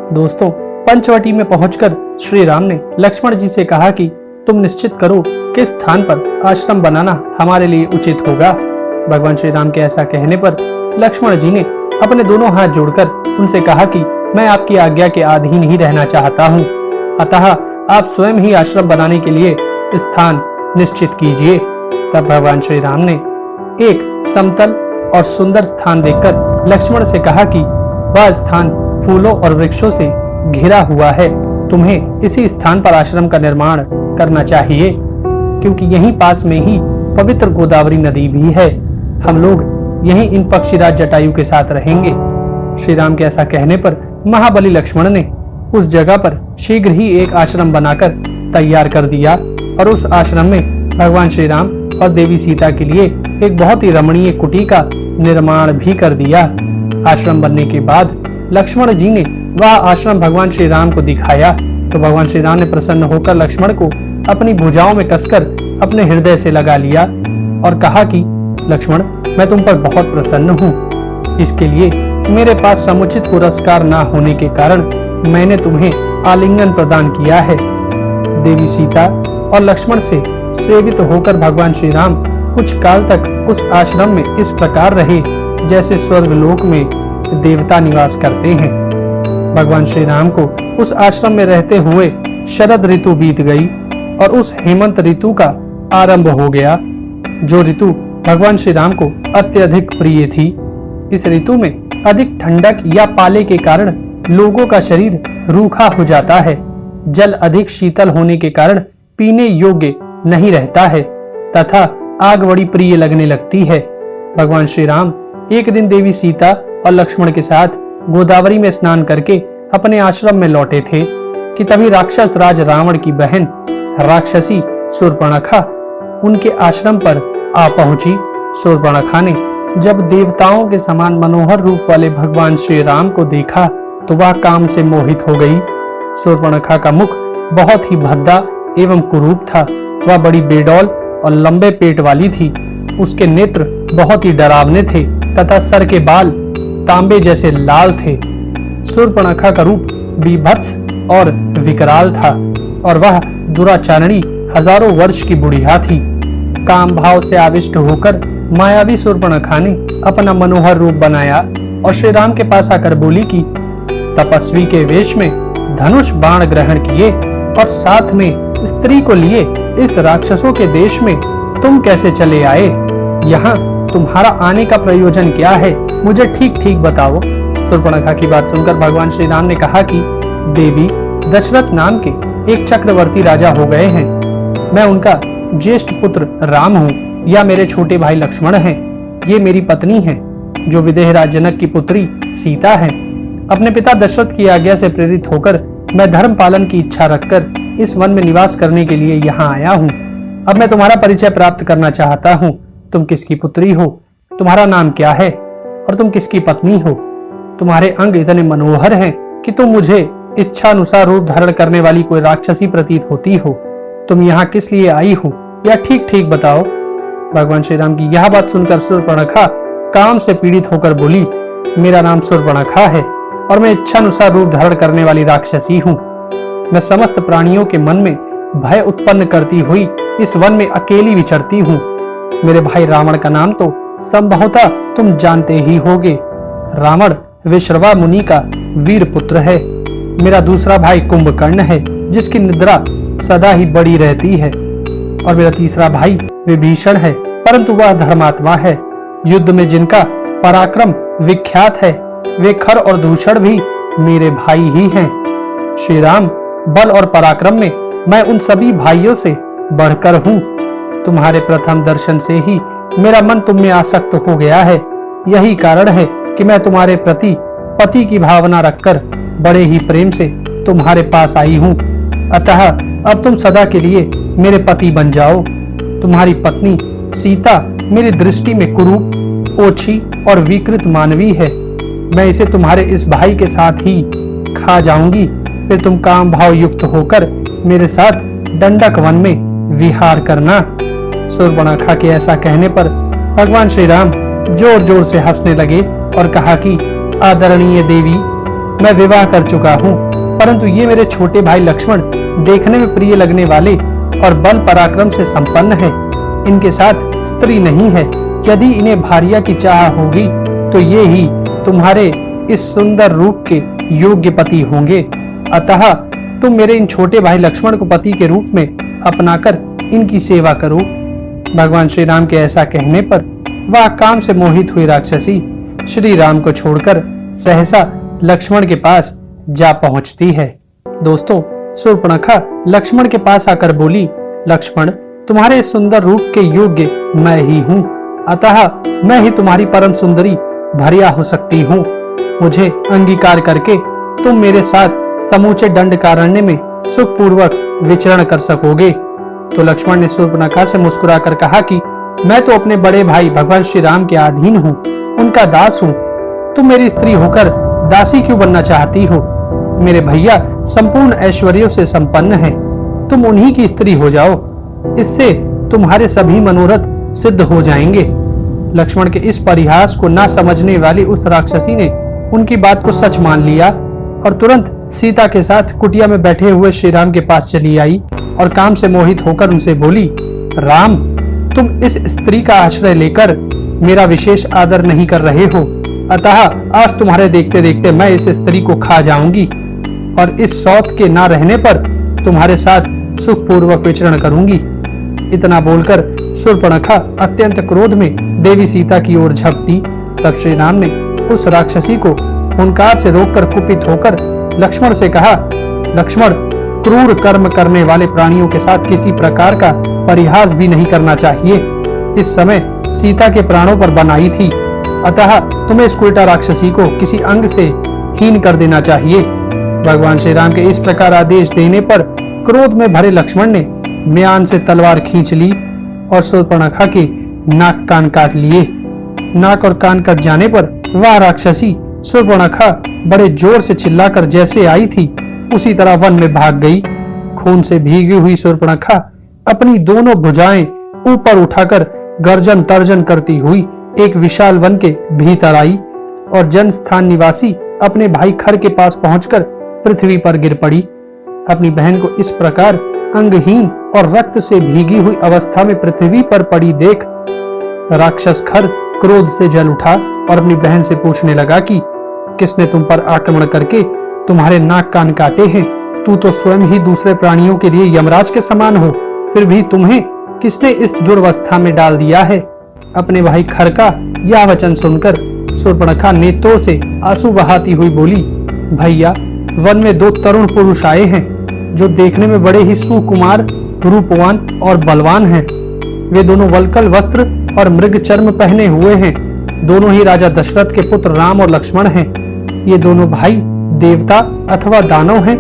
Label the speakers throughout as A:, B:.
A: दोस्तों, पंचवटी में पहुंचकर श्री राम ने लक्ष्मण जी से कहा कि तुम निश्चित करो किस स्थान पर आश्रम बनाना हमारे लिए उचित होगा। भगवान श्री राम के ऐसा कहने पर लक्ष्मण जी ने अपने दोनों हाथ जोड़कर उनसे कहा कि मैं आपकी आज्ञा के अधीन ही रहना चाहता हूँ, अतः आप स्वयं ही आश्रम बनाने के लिए स्थान निश्चित कीजिए। तब भगवान श्री राम ने एक समतल और सुंदर स्थान देखकर लक्ष्मण से कहा कि वह स्थान फूलों और वृक्षों से घिरा हुआ है, तुम्हें इसी स्थान पर आश्रम का निर्माण करना चाहिए, क्योंकि यहीं पास में ही पवित्र गोदावरी नदी भी है। हम लोग यहीं इन पक्षीराज जटायु के साथ रहेंगे। श्री राम के ऐसा कहने पर महाबली लक्ष्मण ने उस जगह पर शीघ्र ही एक आश्रम बनाकर तैयार कर दिया और उस आश्रम में भगवान श्री राम और देवी सीता के लिए एक बहुत ही रमणीय कुटी का निर्माण भी कर दिया। आश्रम बनने के बाद लक्ष्मण जी ने वह आश्रम भगवान श्री राम को दिखाया तो भगवान श्री राम ने प्रसन्न होकर लक्ष्मण को अपनी भुजाओं में कसकर अपने हृदय से लगा लिया और कहा कि लक्ष्मण, मैं तुम पर बहुत प्रसन्न हूँ। इसके लिए मेरे पास समुचित पुरस्कार न होने के कारण मैंने तुम्हें आलिंगन प्रदान किया है। देवी सीता और लक्ष्मण से सेवित होकर भगवान श्री राम कुछ काल तक उस आश्रम में इस प्रकार रहे जैसे स्वर्ग लोक में देवता निवास करते हैं। भगवान श्री राम को उस आश्रम में रहते हुए शरद ऋतु बीत गई और उस हेमंत ऋतु का आरंभ हो गया, जो ऋतु भगवान श्री राम को अत्यधिक प्रिय थी। इस ऋतु में अधिक ठंडक या पाले के कारण लोगों का शरीर रूखा हो जाता है, जल अधिक शीतल होने के कारण पीने योग्य नहीं रहता है तथा आग बड़ी प्रिय लगने लगती है। भगवान श्री राम एक दिन देवी सीता और लक्ष्मण के साथ गोदावरी में स्नान करके अपने आश्रम में लौटे थे कि तभी राक्षस राज रावण की बहन राक्षसी शूर्पणखा उनके आश्रम पर आ पहुंची। शूर्पणखा ने जब देवताओं के समान मनोहर रूप वाले भगवान श्री राम को देखा तो वह काम से मोहित हो गई। शूर्पणखा का मुख बहुत ही भद्दा एवं कुरूप था। वह बड़ी बेडौल और लंबे पेट वाली थी। उसके नेत्र बहुत ही डरावने थे तथा सर के बाल तांबे जैसे लाल थे। शूर्पणखा का रूप बीभत्स और विकराल था और वह दुराचारणी हजारों वर्ष की बुढ़िया थी। काम भाव से आविष्ट होकर मायावी शूर्पणखा ने अपना मनोहर रूप बनाया और श्री राम के पास आकर बोली कि तपस्वी के वेश में धनुष बाण ग्रहण किए और साथ में स्त्री को लिए इस राक्षसों के देश में तुम कैसे चले आए? यहाँ तुम्हारा आने का प्रयोजन क्या है? मुझे ठीक ठीक बताओ। शूर्पणखा की बात सुनकर भगवान श्री राम ने कहा कि देवी, दशरथ नाम के एक चक्रवर्ती राजा हो गए हैं। मैं उनका ज्येष्ठ पुत्र राम हूँ या मेरे छोटे भाई लक्ष्मण हैं। ये मेरी पत्नी है जो विदेहराज जनक की पुत्री सीता है। अपने पिता दशरथ की आज्ञा से प्रेरित होकर मैं धर्म पालन की इच्छा रखकर इस वन में निवास करने के लिए यहाँ आया हूँ। अब मैं तुम्हारा परिचय प्राप्त करना चाहता हूँ। तुम किसकी पुत्री हो? तुम्हारा नाम क्या है? और तुम किसकी पत्नी हो? तुम्हारे अंग इतने मनोहर हैं कि तुम मुझे इच्छा अनुसार रूप धारण करने वाली कोई राक्षसी प्रतीत होती हो। तुम यहाँ किस लिए आई हो या ठीक ठीक बताओ। भगवान श्री राम की यह बात सुनकर शूर्पणखा काम से पीड़ित होकर बोली, मेरा नाम शूर्पणखा है और मैं इच्छा अनुसार रूप धारण करने वाली राक्षसी हूँ। मैं समस्त प्राणियों के मन में भय उत्पन्न करती हुई इस वन में अकेली विचरती हूँ। मेरे भाई रावण का नाम तो संभवतः तुम जानते ही होगे। रावण विश्रवा मुनि का वीर पुत्र है। मेरा दूसरा भाई कुंभकर्ण है जिसकी निद्रा सदा ही बड़ी रहती है और मेरा तीसरा भाई विभीषण है, परंतु वह धर्मात्मा है। युद्ध में जिनका पराक्रम विख्यात है वे खर और दूषण भी मेरे भाई ही हैं। श्री राम, बल और पराक्रम में मैं उन सभी भाइयों से बढ़कर हूँ। तुम्हारे प्रथम दर्शन से ही मेरा मन तुम में आसक्त हो गया है। यही कारण है कि मैं तुम्हारे प्रति पति की भावना रखकर बड़े ही प्रेम से तुम्हारे पास आई हूँ। अतः अब तुम सदा के लिए मेरे पति बन जाओ। तुम्हारी पत्नी सीता मेरी दृष्टि में कुरूप, ओछी और विकृत मानवी है। मैं इसे तुम्हारे इस भाई के साथ ही खा जाऊंगी। फिर तुम काम भाव युक्त होकर मेरे साथ दंडक वन में विहार करना। शूर्पणखा के ऐसा कहने पर भगवान श्री राम जोर जोर से हंसने लगे और कहा कि आदरणीय देवी, मैं विवाह कर चुका हूँ, परंतु ये मेरे छोटे भाई लक्ष्मण देखने में प्रिय लगने वाले और बल पराक्रम से संपन्न है। इनके साथ स्त्री नहीं है। यदि इन्हें भार्या की चाह होगी तो ये ही तुम्हारे इस सुंदर रूप के योग्य पति होंगे। अतः तुम मेरे इन छोटे भाई लक्ष्मण को पति के रूप में अपनाकर इनकी सेवा करो। भगवान श्री राम के ऐसा कहने पर वह काम से मोहित हुई राक्षसी श्री राम को छोड़कर सहसा लक्ष्मण के पास जा पहुंचती है। दोस्तों, शूर्पणखा लक्ष्मण के पास आकर बोली, लक्ष्मण, तुम्हारे सुंदर रूप के योग्य मैं ही हूँ, अतः मैं ही तुम्हारी परम सुंदरी भार्या हो सकती हूँ। मुझे अंगीकार करके तुम मेरे साथ समूचे दंडकारण्य में सुखपूर्वक विचरण कर सकोगे। तो लक्ष्मण ने शूर्पणखा से मुस्कुराकर कहा कि मैं तो अपने बड़े भाई भगवान श्री राम के अधीन हूँ, उनका दास हूँ। तुम मेरी स्त्री होकर दासी क्यों बनना चाहती हो? मेरे भैया संपूर्ण ऐश्वर्यों से संपन्न हैं, तुम उन्हीं की स्त्री हो जाओ, इससे तुम्हारे सभी मनोरथ सिद्ध हो जाएंगे। लक्ष्मण के इस परिहास को ना समझने वाली उस राक्षसी ने उनकी बात को सच मान लिया और तुरंत सीता के साथ कुटिया में बैठे हुए श्री राम के पास चली आई और काम से मोहित होकर उनसे बोली, राम, तुम इस स्त्री का आश्रय लेकर मेरा विशेष आदर नहीं कर रहे हो, अतः आज तुम्हारे देखते देखते मैं इस स्त्री को खा जाऊंगी और इस सौत के ना रहने पर तुम्हारे साथ सुखपूर्वक विचरण करूंगी। इतना बोलकर शूर्पणखा अत्यंत क्रोध में देवी सीता की ओर झपटी। तब श्री राम ने उस राक्षसी को हुंकार से रोककर कुपित होकर लक्ष्मण से कहा, लक्ष्मण, क्रूर कर्म करने वाले प्राणियों के साथ किसी प्रकार का परिहास भी नहीं करना चाहिए। इस समय सीता के प्राणों पर बनाई थी, अतः तुम्हें इस उल्टा राक्षसी को किसी अंग से हीन कर देना चाहिए। भगवान श्री राम के इस प्रकार आदेश देने पर क्रोध में भरे लक्ष्मण ने म्यान से तलवार खींच ली और शूर्पणखा के नाक कान काट लिए। नाक और कान कट जाने पर वह राक्षसी शूर्पणखा बड़े जोर से चिल्लाकर जैसे आई थी उसी तरह वन में भाग गई। खून से भीगी हुई शूर्पणखा अपनी दोनों भुजाएं ऊपर उठाकर गर्जन तर्जन करती हुई एक विशाल वन के भीतर आई और जन स्थान निवासी अपने भाई खर के पास पहुंचकर पृथ्वी पर गिर पड़ी। अपनी बहन को इस प्रकार अंगहीन और रक्त से भीगी हुई अवस्था में पृथ्वी पर पड़ी देख राक्षस खर क्रोध से जल उठा और अपनी बहन से पूछने लगा कि किसने तुम पर आक्रमण करके तुम्हारे नाक कान काटे हैं? तू तो स्वयं ही दूसरे प्राणियों के लिए यमराज के समान हो, फिर भी तुम्हें किसने इस दुर्वस्था में डाल दिया है? अपने भाई खर का यह वचन सुनकर शूर्पणखा नेत्रों से आंसू बहाती हुई बोली, भैया, वन में दो तरुण पुरुष आए हैं जो देखने में बड़े ही सुकुमार, रूपवान और बलवान हैं। वे दोनों वल्कल वस्त्र और मृग चर्म पहने हुए हैं। दोनों ही राजा दशरथ के पुत्र राम और लक्ष्मण हैं। ये दोनों भाई देवता अथवा दानव हैं,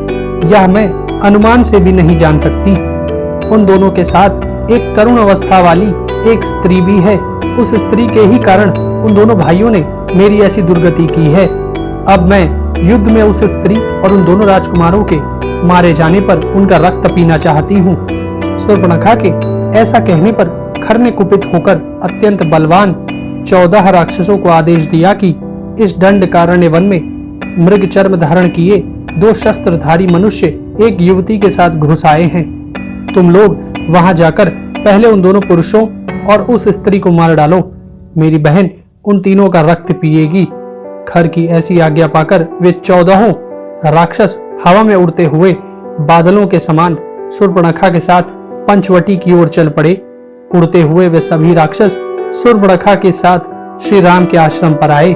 A: यह मैं अनुमान से भी नहीं जान सकती। उन दोनों के साथ एक तरुण अवस्था वाली एक स्त्री भी है। उस स्त्री के ही कारण उन दोनों भाइयों ने मेरी ऐसी दुर्गति की है। अब मैं युद्ध में उस स्त्री और उन दोनों राजकुमारों के मारे जाने पर उनका रक्त पीना चाहती हूँ। शूर्पणखा के ऐसा कहने पर खर ने कुपित होकर अत्यंत बलवान 14 राक्षसों को आदेश दिया कि इस दंडकारण्य वन में मृग चर्म धारण किए 2 शस्त्रधारी मनुष्य एक युवती के साथ घुस आए हैं। तुम लोग वहां जाकर पहले उन दोनों पुरुषों और उस स्त्री को मार डालो। मेरी बहन उन तीनों का रक्त पिएगी। खर की ऐसी आज्ञा पाकर वे 14 राक्षस हवा में उड़ते हुए बादलों के समान शूर्पणखा के साथ पंचवटी की ओर चल पड़े। उड़ते हुए वे सभी राक्षस शूर्पणखा के साथ श्री राम के आश्रम पर आए।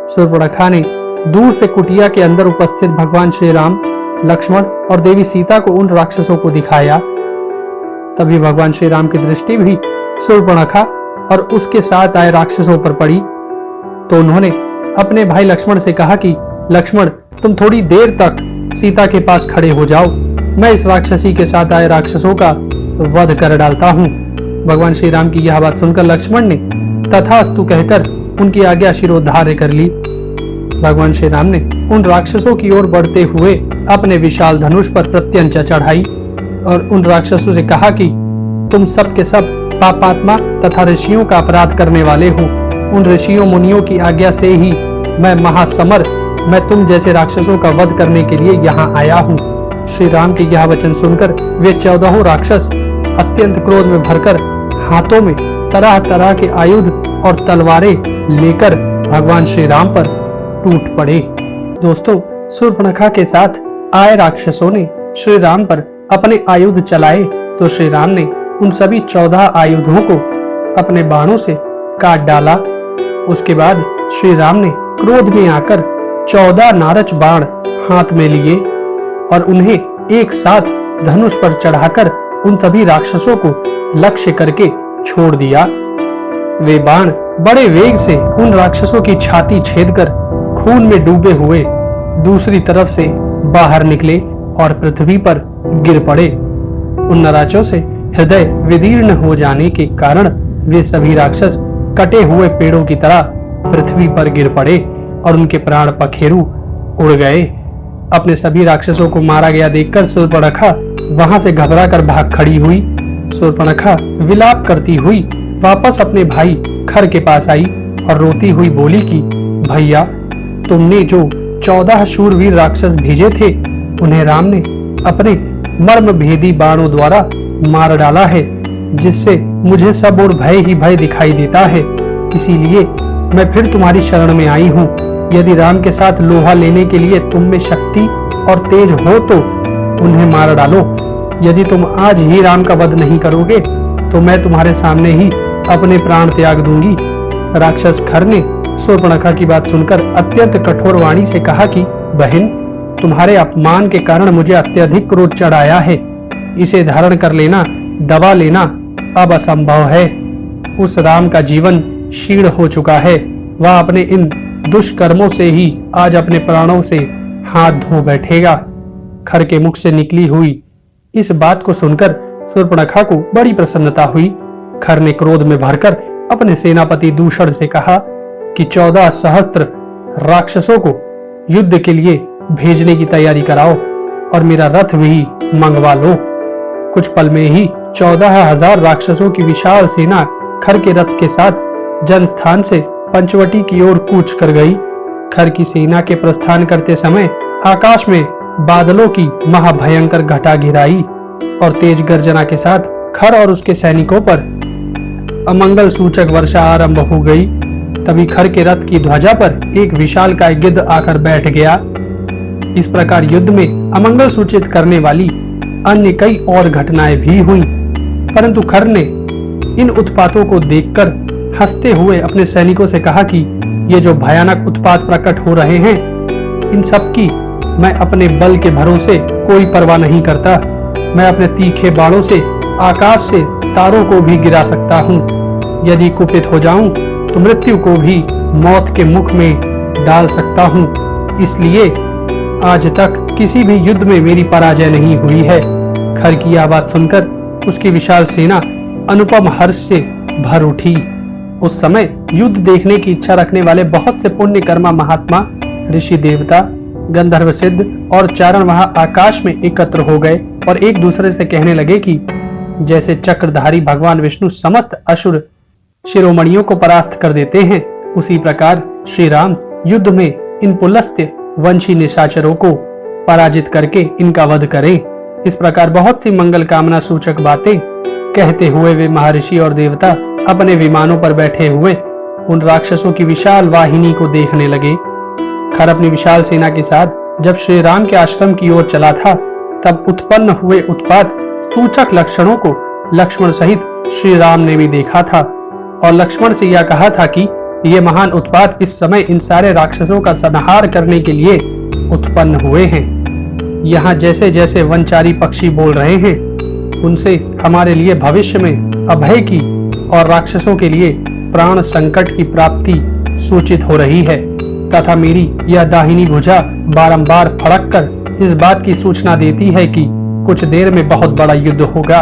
A: शूर्पणखा ने दूर से कुटिया के अंदर उपस्थित भगवान श्री राम, लक्ष्मण और देवी सीता को उन राक्षसों को दिखाया। तभी भगवान श्री राम की दृष्टि भी शूर्पणखा और उसके साथ आए राक्षसों पर पड़ी। तो उन्होंने अपने भाई लक्ष्मण से कहा कि लक्ष्मण, तुम थोड़ी देर तक सीता के पास खड़े हो जाओ, मैं इस राक्षसी के साथ आए राक्षसों का वध कर डालता हूँ। भगवान श्री राम की यह बात सुनकर लक्ष्मण ने तथास्तु कहकर उनकी आज्ञा शिरोधार्य कर ली। भगवान श्री राम ने उन राक्षसों की ओर बढ़ते हुए अपने विशाल धनुष पर प्रत्यंचा चढ़ाई और उन राक्षसों से कहा कि तुम सब के सब पापात्मा तथा ऋषियों का अपराध करने वाले हो। उन ऋषियों मुनियों की आज्ञा से ही मैं महासमर मैं तुम जैसे राक्षसों का वध करने के लिए यहाँ आया हूँ। श्री राम के यह वचन सुनकर वे 14 राक्षस अत्यंत क्रोध में भरकर हाथों में तरह तरह के आयुध और तलवारें लेकर भगवान श्री राम पर टूट पड़े। दोस्तों, शूर्पणखा के साथ आए राक्षसों ने श्री राम पर अपने आयुध चलाए तो श्री राम ने उन सभी 14 आयुधों को अपने बाणों से काट डाला। उसके बाद श्री राम ने क्रोध में आकर 14 नारच बाण हाथ में लिए और उन्हें एक साथ धनुष पर चढ़ाकर उन सभी राक्षसों को लक्ष्य करके छोड़ दिया। वे बाण बड़े वेग से उन राक्षसों की छाती छेदकर खून में डूबे हुए दूसरी तरफ से बाहर निकले और पृथ्वी पर गिर पड़े। उन नराचों से हृदय विदीर्ण हो जाने के कारण वे सभी राक्षस कटे हुए पेड़ों की तरह पृथ्वी पर गिर पड़े और उनके प्राण पखेरु उड़ गए। अपने सभी राक्षसों को मारा गया देखकर शूर्पणखा वहां से घबराकर भाग खड़ी हुई। शूर्पणखा विलाप करती हुई वापस अपने भाई खर के पास आई और रोती हुई बोली कि भैया, तुमने जो 14 शूरवीर राक्षस भेजे थे उन्हें राम ने अपने मर्म भेदी बाणों द्वारा मार डाला है, जिससे मुझे सब और भय ही भय दिखाई देता है। इसीलिए मैं फिर तुम्हारी शरण में आई हूँ। यदि राम के साथ लोहा लेने के लिए तुम में शक्ति और तेज हो तो उन्हें मार डालो। यदि तुम आज ही राम का वध नहीं करोगे तो मैं तुम्हारे सामने ही अपने प्राण त्याग दूंगी। राक्षस खर ने शूर्पणखा की बात सुनकर अत्यंत कठोर वाणी से कहा कि बहन, तुम्हारे अपमान के कारण मुझे अत्यधिक क्रोध चढ़ आया है। इसे धारण कर लेना, दबा लेना अब असंभव है। उस राम का जीवन क्षीण हो चुका है। वह अपने इन दुष्कर्मों से ही आज अपने प्राणों से हाथ धो बैठेगा। खर के मुख से निकली हुई इस बात को सुनकर शूर्पणखा को बड़ी प्रसन्नता हुई। खर ने क्रोध में भरकर अपने सेनापति दूषण से कहा कि 14 सहस्त्र राक्षसों को युद्ध के लिए भेजने की तैयारी कराओ और मेरा रथ भी मंगवा लो। कुछ पल में ही 14,000 राक्षसों की विशाल सेना खर के रथ के साथ जनस्थान से पंचवटी की ओर कूच कर गई। खर की सेना के प्रस्थान करते समय आकाश में बादलों की महाभयंकर घटा घिराई और तेज गर्जना के साथ खर और उसके सैनिकों पर अमंगल सूचक वर्षा आरंभ हो गई। तभी खर के रथ की ध्वजा पर एक विशालकाय गिद्ध आकर बैठ गया। इस प्रकार युद्ध में अमंगल सूचित करने वाली अन्य कई और घटनाएं भी हुई, परंतु खर ने इन उत्पातों को देखकर हंसते हुए अपने सैनिकों से कहा कि ये जो भयानक उत्पात प्रकट हो रहे हैं, इन सब की मैं अपने बल के भरोसे कोई परवाह नहीं करता। मैं अपने तीखे बाणों से आकाश से तारों को भी गिरा सकता हूँ। यदि कुपित हो जाऊं तो मृत्यु को भी मौत के मुख में डाल सकता हूँ। इसलिए आज तक किसी भी युद्ध में मेरी पराजय नहीं हुई है। खर की यह बात सुनकर उसकी विशाल सेना अनुपम हर्ष से भर उठी। उस समय युद्ध देखने की इच्छा रखने वाले बहुत से पुण्यकर्मा महात्मा, ऋषि, देवता, गंधर्व, सिद्ध और चारण वहां आकाश में एकत्र हो गए और एक दूसरे से कहने लगे कि जैसे चक्रधारी भगवान विष्णु समस्त असुर शिरोमणियों को परास्त कर देते हैं, उसी प्रकार श्री राम युद्ध में इन पुलस्त्य वंशी निशाचरों को पराजित करके इनका वध करें। इस प्रकार बहुत सी मंगल कामना सूचक बातें कहते हुए वे महर्षि और देवता अपने विमानों पर बैठे हुए उन राक्षसों की विशाल वाहिनी को देखने लगे। खर अपनी विशाल सेना के साथ जब श्री राम के आश्रम की ओर चला था, तब उत्पन्न हुए उत्पात सूचक लक्षणों को लक्ष्मण सहित श्री राम ने भी देखा था और लक्ष्मण से यह कहा था कि ये महान उत्पात इस समय इन सारे राक्षसों का संहार करने के लिए उत्पन्न हुए हैं। यहाँ जैसे जैसे वनचारी पक्षी बोल रहे हैं, उनसे हमारे लिए भविष्य में अभय की और राक्षसों के लिए प्राण संकट की प्राप्ति सूचित हो रही है, तथा मेरी यह दाहिनी भुजा बारंबार फड़ककर इस बात की सूचना देती है कि कुछ देर में बहुत बड़ा युद्ध होगा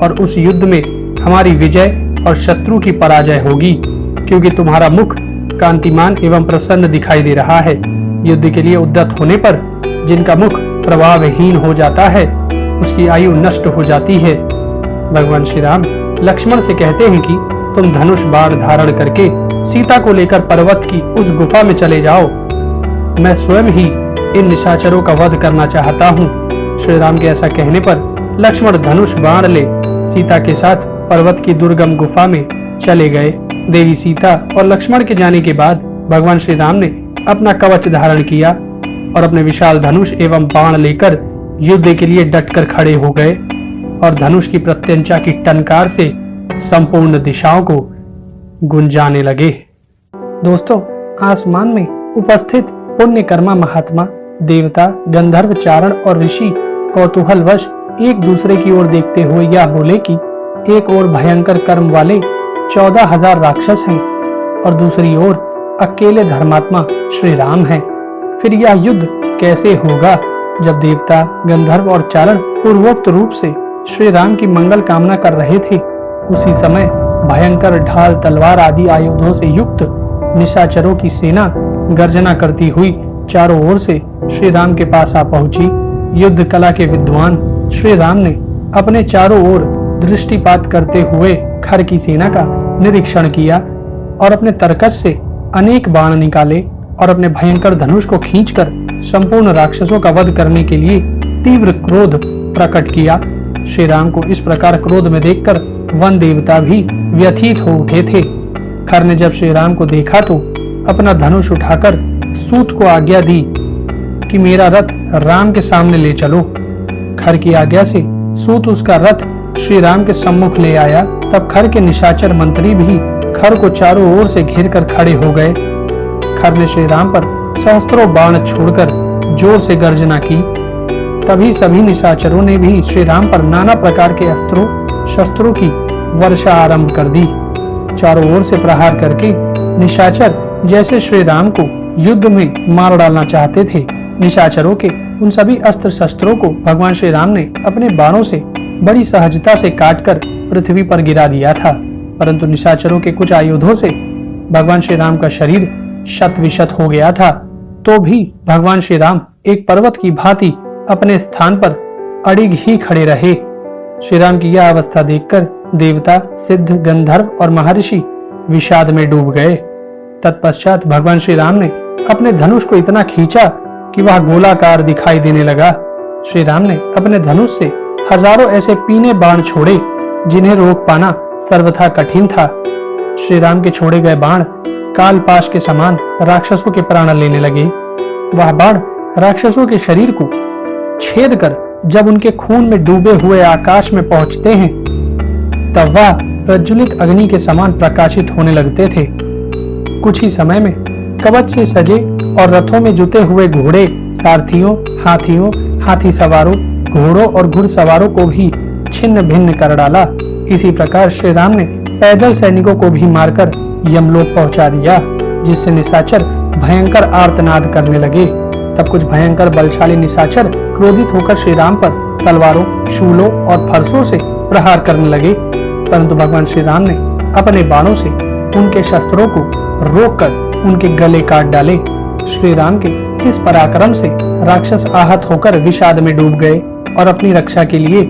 A: और उस युद्ध में हमारी विजय और शत्रु की पराजय होगी, क्योंकि तुम्हारा मुख कांतिमान एवं प्रसन्न दिखाई दे रहा है। युद्ध के लिए उद्यत होने पर जिनका मुख प्रभावहीन हो जाता है, उसकी आयु नष्ट हो जाती है। भगवान श्री राम लक्ष्मण से कहते हैं कि तुम धनुष बाण धारण करके सीता को लेकर पर्वत की उस गुफा में चले जाओ। मैं स्वयं ही इन निशाचरों का वध करना चाहता हूँ। श्री राम के ऐसा कहने पर लक्ष्मण धनुष बाण ले सीता के साथ पर्वत की दुर्गम गुफा में चले गए। देवी सीता और लक्ष्मण के जाने के बाद भगवान श्री राम ने अपना कवच धारण किया और अपने विशाल धनुष एवं बाण लेकर युद्ध के लिए डटकर खड़े हो गए और धनुष की प्रत्यंचा की टनकार से संपूर्ण दिशाओं को गुंजाने लगे। दोस्तों, आसमान में उपस्थित पुण्यकर्मा महात्मा, देवता, गंधर्व, चारण और ऋषि कौतूहलवश एक दूसरे की ओर देखते हुए यह बोले कि एक ओर भयंकर कर्म वाले 14,000 राक्षस हैं और दूसरी ओर अकेले धर्मात्मा श्री राम हैं। फिर यह युद्ध कैसे होगा? जब देवता, गंधर्व और चारण पूर्वोक्त रूप से श्री राम की मंगल कामना कर रहे थे, उसी समय भयंकर ढाल, तलवार आदि आयुधों से युक्त निशाचरों की सेना गर्जना करती हुई चारों ओर से श्री राम के पास आ पहुंची। युद्ध कला के विद्वान श्री राम ने अपने चारों ओर दृष्टिपात करते हुए खर की सेना का निरीक्षण किया और अपने तरकश से अनेक बाण निकाले और अपने भयंकर धनुष को खींचकर संपूर्ण राक्षसों का वध करने के लिए तीव्र क्रोध प्रकट किया। श्री राम को इस प्रकार क्रोध में देखकर वन देवता भी व्यथित हो उठे थे। खर ने जब श्री राम को देखा तो अपना धनुष उठाकर सूत को आज्ञा दी कि मेरा रथ राम के सामने ले चलो। खर की आज्ञा से सूत उसका रथ श्री राम के सम्मुख ले आया। तब खर के निशाचर मंत्री भी खर को चारों ओर से घेर कर खड़े हो गए। खर ने श्री राम पर सहस्त्रों बाण छोड़कर जोर से गर्जना की। तभी सभी निशाचरों ने भी श्री राम पर नाना प्रकार के अस्त्रों शस्त्रों की वर्षा आरंभ कर दी। चारों ओर से प्रहार करके निशाचर जैसे श्री राम को युद्ध में मार डालना चाहते थे। निशाचरों के उन सभी अस्त्र शस्त्रों को भगवान श्री राम ने अपने बाणों से बड़ी सहजता से काटकर पृथ्वी पर गिरा दिया था, परंतु निशाचरों के कुछ आयुधों से भगवान श्री राम का शरीर शत विशत हो गया था। तो भी भगवान श्री राम एक पर्वत की भांति अपने स्थान पर अडिग ही खड़े रहे। श्री राम की यह अवस्था देखकर देवता, सिद्ध, गंधर्व और महर्षि विषाद में डूब गए। तत्पश्चात भगवान श्री राम ने अपने धनुष को इतना खींचा कि वह गोलाकार दिखाई देने लगा। श्री राम ने अपने धनुष से हजारों ऐसे पीने बाण छोड़े जिन्हें रोक पाना सर्वथा कठिन था। श्री राम के छोड़े गए बाण कालपाश के समान राक्षसों के प्राण लेने लगे। वह बाण राक्षसों के शरीर को छेद कर जब उनके खून में डूबे हुए आकाश में पहुंचते हैं तब वह प्रज्वलित अग्नि के समान प्रकाशित होने लगते थे। कुछ ही समय में कवच से सजे और रथों में जुते हुए घोड़े सारथियों, हाथियों, हाथी सवारों, घोड़ों और घुड़सवारों को भी छिन्न भिन्न कर डाला। इसी प्रकार श्री राम ने पैदल सैनिकों को भी मारकर यमलोक पहुंचा दिया, जिससे निशाचर भयंकर आर्तनाद करने लगे। तब कुछ भयंकर बलशाली निशाचर क्रोधित होकर श्री राम पर तलवारों, शूलों और फरसों से प्रहार करने लगे, परंतु भगवान श्री राम ने अपने बाणों से उनके शस्त्रों को रोककर उनके गले काट डाले। श्री राम के इस पराक्रम से राक्षस आहत होकर विषाद में डूब गए और अपनी रक्षा के लिए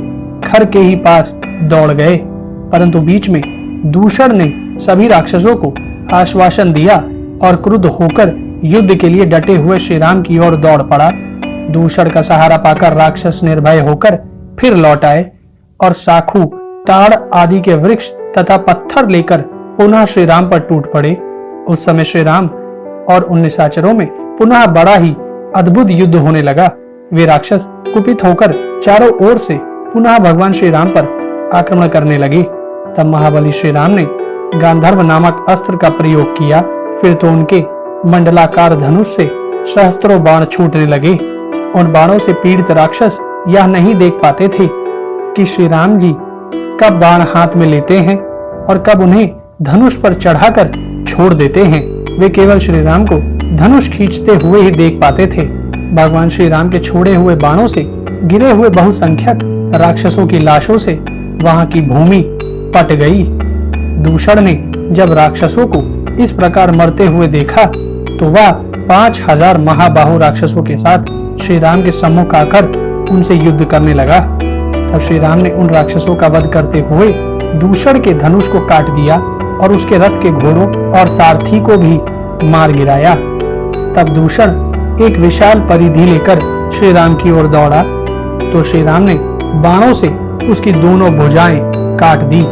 A: खर के ही पास दौड़ गए, परंतु बीच में दूषण ने सभी राक्षसों को आश्वासन दिया और क्रुद्ध होकर युद्ध के लिए डटे हुए श्री राम की ओर दौड़ पड़ा। दूषण का सहारा पाकर राक्षस निर्भय होकर फिर लौट आए और साखू, ताड़ आदि के वृक्ष तथा पत्थर लेकर पुनः श्री राम पर टूट पड़े। उस समय श्री राम और उन निशाचरों में पुनः बड़ा ही अद्भुत युद्ध होने लगा। वे राक्षस कुपित होकर चारों ओर से पुनः भगवान श्री राम पर आक्रमण करने लगे। तब महाबली श्री राम ने गांधर्व नामक अस्त्र का प्रयोग किया। फिर तो उनके मंडलाकार धनुष से सहस्त्रों बाण छूटने लगे। उन बाणों से पीड़ित राक्षस यह नहीं देख पाते थे कि श्री राम जी कब बाण हाथ में लेते हैं और कब उन्हें धनुष पर चढ़ाकर छोड़ देते हैं। वे केवल श्री राम को धनुष खींचते हुए ही देख पाते थे। भगवान श्री राम के छोड़े हुए बाणों से गिरे हुए बहुसंख्यक राक्षसों की लाशों से वहां की भूमि पट गई। दूषण ने जब राक्षसों को इस प्रकार मरते हुए देखा तो वह 5,000 महाबाहु राक्षसों के साथ श्री राम के सम्मुख आकर उनसे युद्ध करने लगा। तब श्री राम ने उन राक्षसों का वध करते हुए दूषण के धनुष को काट दिया और उसके रथ के घोड़ों और सारथी को भी मार गिराया। तब दूषण एक विशाल परिधि लेकर श्री राम की ओर दौड़ा तो श्री राम ने बाणों से उसकी दोनों भुजाएं काट दी,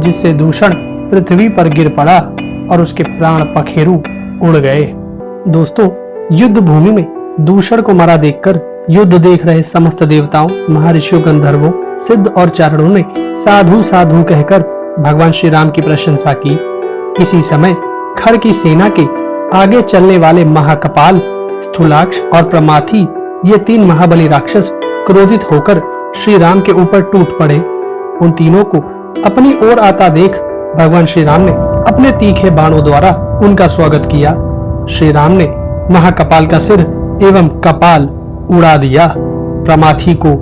A: जिससे दूषण पृथ्वी पर गिर पड़ा और उसके प्राण पखेरु उड़ गए। दोस्तों, युद्ध भूमि में दूषण को मरा देखकर युद्ध देख रहे समस्त देवताओं, महर्षियों, गंधर्वों, सिद्ध और चारणों ने साधु साधु कहकर भगवान श्री राम की प्रशंसा की। इसी समय खर की सेना के आगे चलने वाले महाकपाल, स्थूलाक्ष और प्रमाथी, ये तीन महाबली राक्षस क्रोधित होकर श्री राम के ऊपर टूट पड़े। उन तीनों को अपनी ओर आता देख भगवान श्री राम ने अपने तीखे बाणों द्वारा उनका स्वागत किया। श्री राम ने महाकपाल का सिर एवं कपाल उड़ा दिया, प्रमाथी को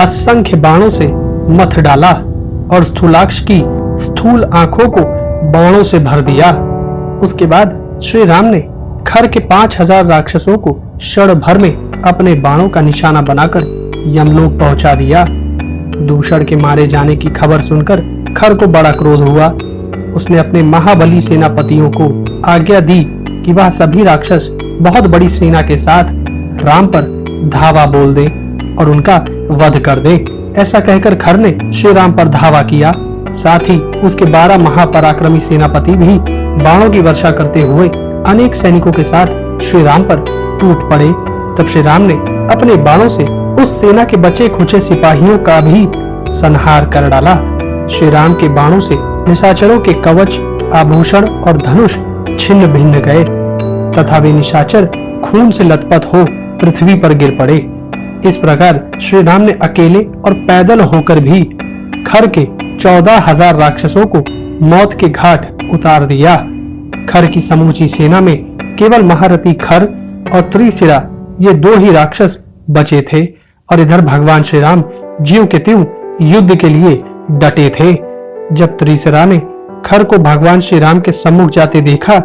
A: असंख्य बाणों से मथ डाला और स्थूलाक्ष की स्थूल आंखों को बाणों से भर दिया। उसके बाद श्री राम ने खर के 5000 राक्षसों को क्षण भर में अपने बाणों का निशाना बनाकर यमलोक पहुंचा दिया। दूषण के मारे जाने की खबर सुनकर खर को बड़ा क्रोध हुआ। उसने अपने महाबली सेनापतियों को आज्ञा दी कि वह सभी राक्षस बहुत बड़ी सेना के साथ राम पर धावा बोल दे और उनका वध कर दे। ऐसा कहकर खर ने श्री राम पर धावा किया। साथ ही उसके 12 महापराक्रमी सेनापति भी बाणों की वर्षा करते हुए अनेक सैनिकों के साथ श्री राम पर टूट पड़े। तब श्री राम ने अपने बाणों से उस सेना के बचे खुचे सिपाहियों का भी संहार कर डाला। श्री राम के बाणों से निशाचरों के कवच, आभूषण और धनुष छिन्न भिन्न गए तथा वे निशाचर खून से लथपथ हो पृथ्वी पर गिर पड़े। इस प्रकार श्री राम ने अकेले और पैदल होकर भी खर के 14,000 राक्षसों को मौत के घाट उतार दिया। खर की समूची सेना में केवल महारथी खर और त्रिशिरा, ये 2 ही राक्षस बचे थे और इधर भगवान श्री राम ज्यों के त्यों युद्ध के लिए डटे थे। जब त्रिशिरा ने खर को भगवान श्री राम के सम्मुख जाते देखा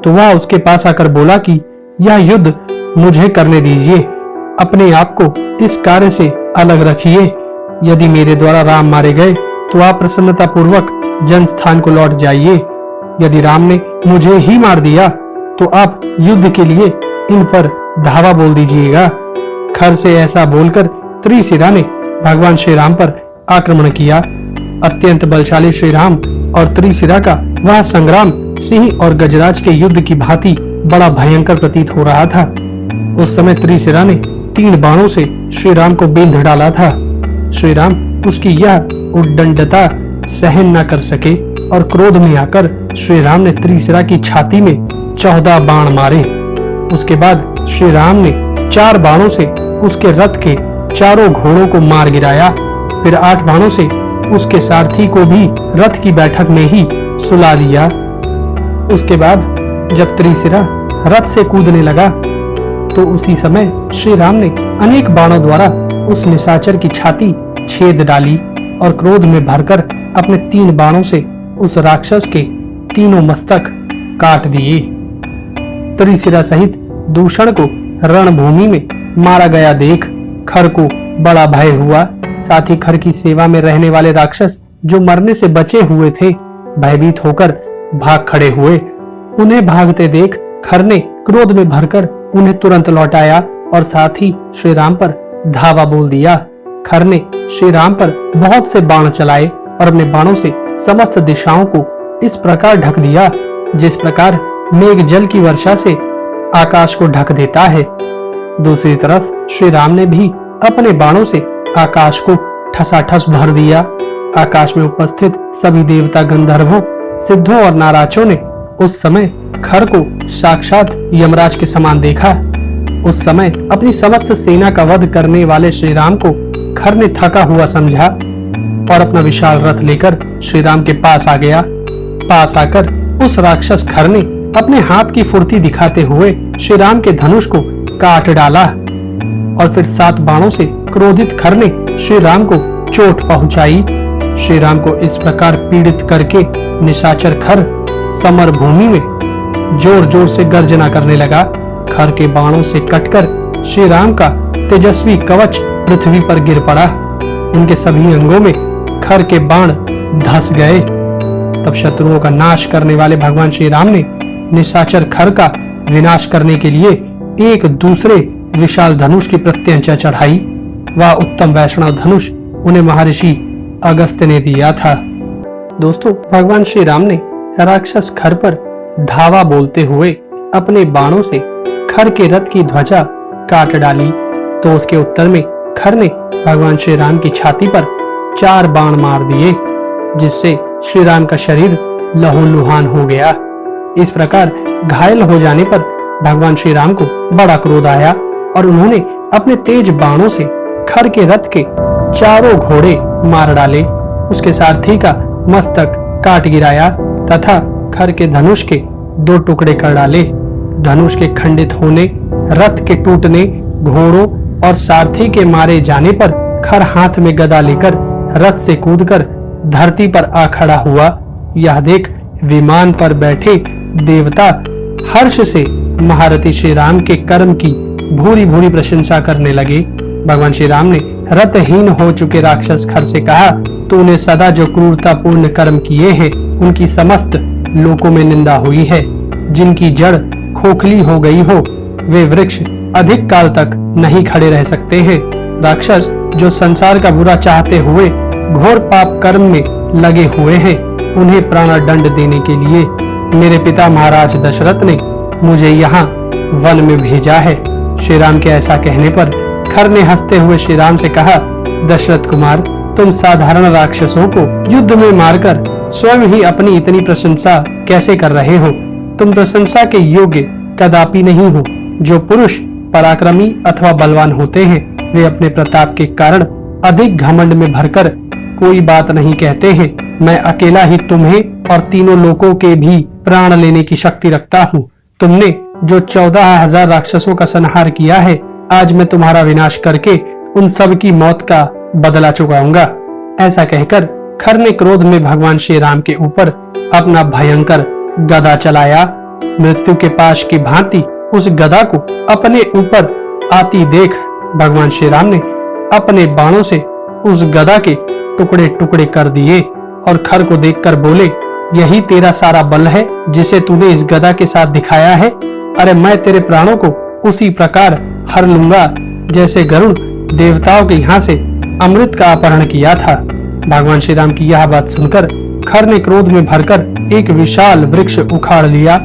A: तो वह उसके पास आकर बोला कि यह युद्ध मुझे करने दीजिए, अपने आप को इस कार्य से अलग रखिए। यदि मेरे द्वारा राम मारे गए तो आप प्रसन्नता पूर्वक जनस्थान को लौट जाइए। यदि राम ने मुझे ही मार दिया तो आप युद्ध के लिए इन पर धावा बोल दीजिएगा। खर से ऐसा बोलकर त्रिशिरा ने भगवान श्री राम पर आक्रमण किया। अत्यंत बलशाली श्री राम और त्रिशिरा का वह संग्राम सिंह और गजराज के युद्ध की भांति बड़ा भयंकर प्रतीत हो रहा था। उस समय त्रिशिरा ने 3 बाणों से श्री राम को बेंध डाला था। श्री राम उसकी यह उद्दंडता सहन न कर सके और क्रोध में आकर श्री राम ने त्रिशिरा की छाती में 14 बाण मारे। उसके बाद श्री राम ने 4 बाणों से उसके रथ के चारों घोड़ों को मार गिराया। फिर 8 बाणों से उसके सारथी को भी रथ की बैठक में ही सुला दिया। उसके बाद जब त्रिशिरा रथ से कूदने लगा तो उसी समय श्री राम ने अनेक बाणों द्वारा उस निशाचर की छाती छेद डाली और क्रोध में भरकर अपने 3 बाणों से उस राक्षस के तीनों मस्तक काट दिए। त्रिशिरा सहित दूषण को रणभूमि में मारा गया देख खर को बड़ा भय हुआ। साथ ही खर की सेवा में रहने वाले राक्षस जो मरने से बचे हुए थे भयभीत होकर भाग खड़े हुए। उन्हें भागते देख खर ने क्रोध में भरकर उन्हें तुरंत लौटाया और साथ ही श्री राम पर धावा बोल दिया। खर ने श्री राम पर बहुत से बाण चलाए और अपने बाणों से समस्त दिशाओं को इस प्रकार ढक दिया जिस प्रकार मेघ जल की वर्षा से आकाश को ढक देता है। दूसरी तरफ श्री राम ने भी अपने बाणों से आकाश को ठसाठस भर दिया। आकाश में उपस्थित सभी देवता, गंधर्वों, सिद्धों और नाराजों ने उस समय खर को साक्षात यमराज के समान देखा। उस समय अपनी समस्त सेना का वध करने वाले श्री राम को खर ने थका हुआ समझा और अपना विशाल रथ लेकर श्री राम के पास आ गया। पास आकर उस राक्षस खर ने अपने हाथ की फुर्ती दिखाते हुए श्री राम के धनुष को काट डाला और फिर 7 बाणों से क्रोधित खर ने श्री राम को चोट पहुंचाई। श्री राम को इस प्रकार पीड़ित करके निशाचर खर समर भूमि में जोर जोर से गर्जना करने लगा। खर के बाणों से कटकर श्री राम का तेजस्वी कवच पृथ्वी पर गिर पड़ा। उनके सभी अंगों में खर के बाण धस गए। तब शत्रुओं का नाश करने वाले भगवान श्री राम ने निशाचर खर का विनाश करने के लिए एक दूसरे विशाल धनुष की प्रत्यंचा चढ़ाई। वह उत्तम वैष्णव धनुष उन्हें महर्षि अगस्त्य ने दिया था। दोस्तों, भगवान श्री राम ने राक्षस खर पर धावा बोलते हुए अपने बाणों से खर के रथ की ध्वजा काट डाली, तो उसके उत्तर में खर ने भगवान श्री राम की छाती पर 4 बाण मार दिए, जिससे श्री राम का शरीर लहूलुहान हो गया। इस प्रकार घायल हो जाने पर भगवान श्री राम को बड़ा क्रोध आया और उन्होंने अपने तेज बाणों से खर के रथ के चारों घोड़े मार डाले, उसके सारथी का मस्तक काट गिराया तथा खर के धनुष के 2 टुकड़े कर डाले। धनुष के खंडित होने, रथ के टूटने, घोड़ों और सारथी के मारे जाने पर खर हाथ में गदा लेकर रथ से कूदकर धरती पर आ खड़ा हुआ। यह देख विमान पर बैठे देवता हर्ष से महारथी श्री राम के कर्म की भूरी भूरी प्रशंसा करने लगे। भगवान श्री राम ने रतहीन हो चुके राक्षस खर से कहा, तूने सदा जो क्रूरतापूर्ण कर्म किए हैं उनकी समस्त लोकों में निंदा हुई है। जिनकी जड़ खोखली हो गई हो वे वृक्ष अधिक काल तक नहीं खड़े रह सकते हैं। राक्षस जो संसार का बुरा चाहते हुए घोर पाप कर्म में लगे हुए हैं, उन्हें प्राण दंड देने के लिए मेरे पिता महाराज दशरथ ने मुझे यहाँ वन में भेजा है। श्री राम के ऐसा कहने पर खर ने हंसते हुए श्री राम से कहा, दशरथ कुमार, तुम साधारण राक्षसों को युद्ध में मारकर स्वयं ही अपनी इतनी प्रशंसा कैसे कर रहे हो? तुम प्रशंसा के योग्य कदापि नहीं हो। जो पुरुष पराक्रमी अथवा बलवान होते हैं वे अपने प्रताप के कारण अधिक घमंड में भरकर कोई बात नहीं कहते हैं। मैं अकेला ही तुम्हें और तीनों लोगों के भी प्राण लेने की शक्ति रखता हूँ। तुमने जो 14,000 राक्षसों का संहार किया है, आज मैं तुम्हारा विनाश करके उन सब की मौत का बदला चुकाऊंगा। ऐसा कहकर खर ने क्रोध में भगवान श्री राम के ऊपर अपना भयंकर गदा चलाया। मृत्यु के पाश की भांति उस गदा को अपने ऊपर आती देख भगवान श्री राम ने अपने बाणों से उस गदा के टुकड़े टुकड़े कर दिए और खर को देखकर बोले, यही तेरा सारा बल है जिसे तूने इस गदा के साथ दिखाया है? अरे मैं तेरे प्राणों को उसी प्रकार हर लूंगा जैसे गरुड़ देवताओं के यहाँ से अमृत का अपहरण किया था। भगवान श्री राम की यह बात सुनकर खर ने क्रोध में भरकर एक विशाल वृक्ष उखाड़ लिया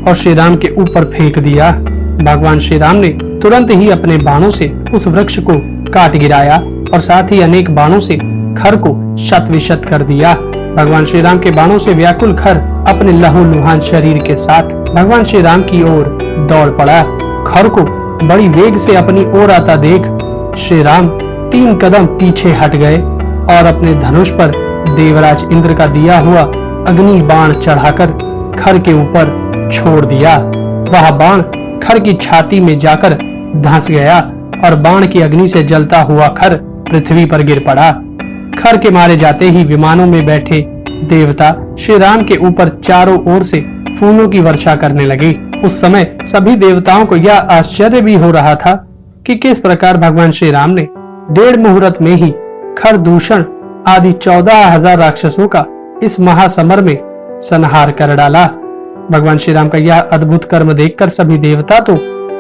A: और श्री राम के ऊपर फेंक दिया। भगवान श्री राम ने तुरंत ही अपने बाणों से उस वृक्ष को काट गिराया और साथ ही अनेक बाणों से खर को शत विशत कर दिया। भगवान श्री राम के बाणों से व्याकुल खर अपने लहूलुहान शरीर के साथ भगवान श्री राम की ओर दौड़ पड़ा। खर को बड़ी वेग से अपनी ओर आता देख श्री राम 3 कदम पीछे हट गए और अपने धनुष पर देवराज इंद्र का दिया हुआ अग्नि बाण चढ़ाकर खर के ऊपर छोड़ दिया। वह बाण खर की छाती में जाकर धंस गया और बाण की अग्नि से जलता हुआ खर पृथ्वी पर गिर पड़ा। खर के मारे जाते ही विमानों में बैठे देवता श्री राम के ऊपर चारों ओर से फूलों की वर्षा करने लगे। उस समय सभी देवताओं को यह आश्चर्य भी हो रहा था कि किस प्रकार भगवान श्री राम ने 1.5 मुहूर्त में ही खर दूषण आदि 14,000 राक्षसों का इस महासमर में संहार कर डाला। भगवान श्री राम का यह अद्भुत कर्म देखकर सभी देवता तो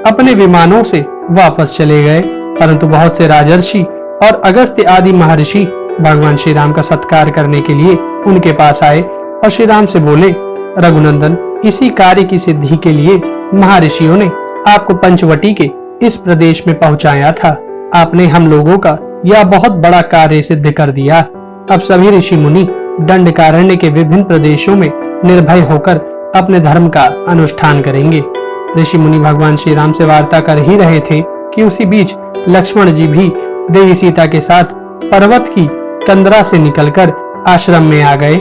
A: अपने विमानों से वापस चले गए, परंतु बहुत से राजर्षि और अगस्त्य आदि महर्षि भगवान श्री राम का सत्कार करने के लिए उनके पास आए और श्री राम से बोले, रघुनंदन, इसी कार्य की सिद्धि के लिए महर्षियों ने आपको पंचवटी के इस प्रदेश में पहुंचाया था। आपने हम लोगों का यह बहुत बड़ा कार्य सिद्ध कर दिया। अब सभी ऋषि मुनि दंडकारण्य के विभिन्न प्रदेशों में निर्भय होकर अपने धर्म का अनुष्ठान करेंगे। ऋषि मुनि भगवान श्री राम से वार्ता कर ही रहे थे कि उसी बीच लक्ष्मण जी भी देवी सीता के साथ पर्वत की कंदरा से निकलकर आश्रम में आ गए।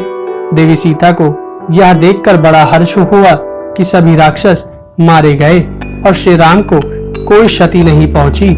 A: देवी सीता को यह देखकर बड़ा हर्ष हुआ कि सभी राक्षस मारे गए और श्री राम को कोई क्षति नहीं पहुंची।